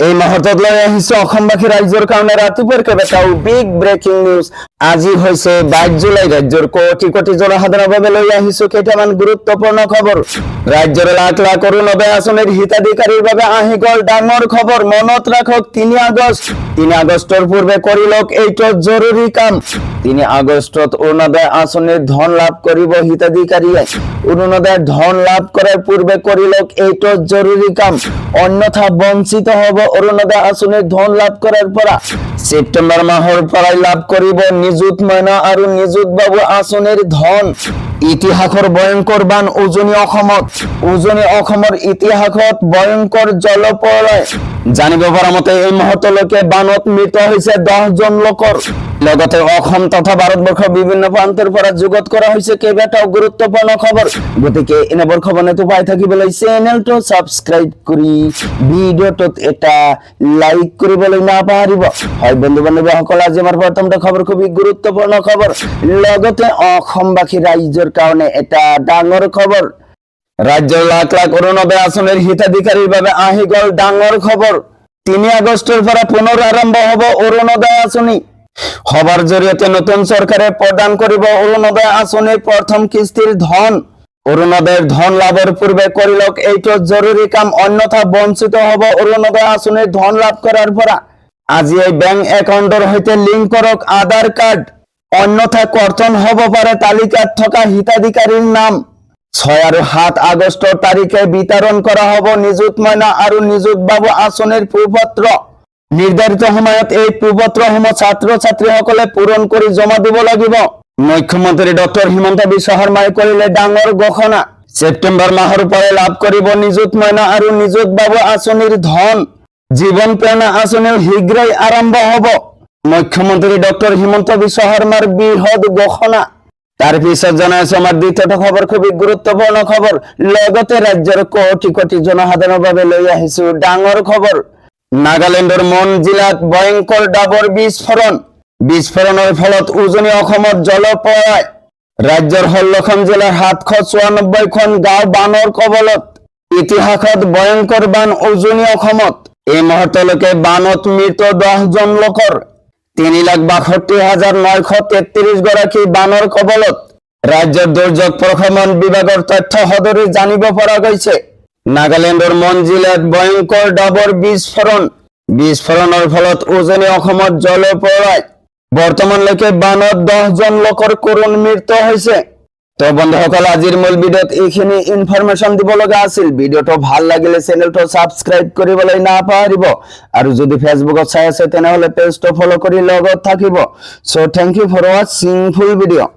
এই মুহূৰ্তত লৈ আহিছো অসমবাসী ৰাজ্যৰ কাৰণে ৰাতিপুৱাৰ কেইবাটাও বিগ ব্ৰেকিং নিউজ। আজি হৈছে 22 জুলাই। ৰাজ্যৰ কোটি কোটি জনসাধাৰণৰ বাবে লৈ আহিছো কেইটামান গুৰুত্বপূৰ্ণ খবৰ। ৰাজ্যৰ লাখ লাখ অৰুণোদয় আঁচনিৰ হিতাধিকাৰীৰ বাবে আহি গ'ল ডাঙৰ খবৰ। মনত ৰাখক 3 আগষ্টৰ পূৰ্বে কৰি লওক এইটো জৰুৰী কাম। 3 আগষ্টত অৰুণোদয় আঁচনিৰ ধন লাভ কৰিব হিতাধিকাৰীয়ে। অৰুণোদয়ৰ ধন লাভ কৰাৰ পূৰ্বে কৰি লওক এইটো জৰুৰী কাম, অন্যথা বঞ্চিত হ'ব অৰুণোদয় আঁচনিৰ ধন লাভ কৰাৰ পৰা। ছেপ্টেম্বৰ মাহৰ পৰাই লাভ কৰিব নিযুত মইনা আৰু নিযুত বাবু আঁচনিৰ ধন। ইতিহাসৰ ভয়ংকৰ বান উজনি অসমৰ ইতিহাসত ভয়ংকৰ জলপ্ৰলয়। জানিব পৰা মতে এই মুহূৰ্তলৈকে বানত মৃত হৈছে 10 জন লোকৰ। লগতে অসম তথা ভাৰতবৰ্ষৰ বিভিন্ন প্ৰান্তৰ পৰা যোগত কৰা হৈছে কেইবাটাও গুৰুত্বপূৰ্ণ খবৰ। গতিকে এনেবোৰ খবৰ পাই থাকিবলৈ চেনেলটো সাবস্ক্ৰাইব কৰি ভিডিঅ'টোত এটা লাইক কৰিবলৈ নাপাহৰিব। হয় বন্ধু বান্ধৱীসকল, আজি আমাৰ প্ৰথমটো খবৰ খুবেই গুৰুত্বপূৰ্ণ খবৰ। লগতে অসমবাসী ৰাইজৰ কাৰণে এটা ডাঙৰ খবৰ। ৰাজ্যৰ লাখ লাখ অৰুণোদয় আঁচনিৰ হিতাধিকাৰীৰ বাবে আহি গ'ল ডাঙৰ খবৰ। 3 আগষ্টৰ পৰা পুনৰ আৰম্ভ হ'ব অৰুণোদয় আঁচনি। সভাৰ জৰিয়তে নতুন চৰকাৰে প্ৰদান কৰিব অৰুণোদয় আঁচনিৰ প্ৰথম কিস্তিৰ ধন। অৰুণোদয়ৰ ধন লাভৰ পূৰ্বে কৰি লওক এইটো জৰুৰী কাম, অন্যথা বঞ্চিত হ'ব অৰুণোদয় আঁচনিৰ ধন লাভ কৰাৰ পৰা। আজি এই বেংক একাউণ্টৰ সৈতে লিংক কৰক আধাৰ কাৰ্ড, অন্যথা কৰ্তন হ'ব পাৰে তালিকাত থকা হিতাধিকাৰীৰ নাম। 6 আৰু 7 আগষ্টৰ তাৰিখে বিতৰণ কৰা হ'ব নিযুত মইনা আৰু নিযুত বাবু আঁচনিৰ প্ৰপত্ৰ। নিৰ্ধাৰিত সময়ত এই প্ৰপত্ৰসমূহ ছাত্ৰ ছাত্ৰীসকলে পূৰণ কৰি জমা দিব লাগিব। মুখ্যমন্ত্ৰী ডক্টৰ হিমন্ত বিশ্ব শৰ্মাই কৰিলে ডাঙৰ ঘোষণা। ছেপ্টেম্বৰ মাহৰ পৰাই লাভ কৰিব নিযুত মইনা আৰু নিযুত বাবু আঁচনিৰ ধন। জীৱন প্ৰেৰণা আঁচনিও শীঘ্ৰেই আৰম্ভ হ'ব। মুখ্যমন্ত্ৰী ডক্টৰ হিমন্ত বিশ্ব শৰ্মাৰ বৃহৎ ঘোষণা। তাৰ পিছত জানাইছো আমাৰ দ্বিতীয়টো খবৰ, খুবই গুৰুত্বপূৰ্ণ খবৰ। লগতে ৰাজ্যৰ কোটি কোটি জনসাধাৰণৰ বাবে লৈ আহিছো ডাঙৰ খবৰ। নাগালেণ্ডৰ মন জিলাত ভয়ংকৰ ডাবৰ বিস্ফোৰণৰ ফলত উজনি অসমৰ জলপ্ৰলয়। ৰাজ্যৰ 16খন জিলাৰ 794খন গাঁও বানৰ কবলত। ইতিহাসত ভয়ংকৰ বান উজনি অসমত। এই মুহূৰ্তলৈকে বানত মৃত 10 জন লোকৰ। 3,62,933 গৰাকী বানৰ কবলত। ৰাজ্যৰ দুৰ্যোগ প্ৰশমন বিভাগৰ তথ্য সদৰি জানিব পৰা গৈছে। নাগালেণ্ডৰ মন জিলাত ভয়ংকৰ ডাবৰ বিস্ফোৰণৰ ফলত উজনি অসমত জলপ্ৰলয়। বৰ্তমানলৈকে বানত 10 জন লোকৰ কৰুণ মৃত্যু হৈছে। তো বন্ধুসকল, আজিৰ মূল ভিডিঅ'ত এইখিনি ইনফৰমেশ্যন দিব লগা আছিল। ভিডিঅ'টো ভাল লাগিলে চেনেলটো সাবস্ক্ৰাইব কৰিবলৈ নাপাহৰিব। আৰু যদি ফেচবুকত চাই আছে তেনেহ'লে পেজটো ফলো কৰি লগত থাকিব। So thank you for watching full video'.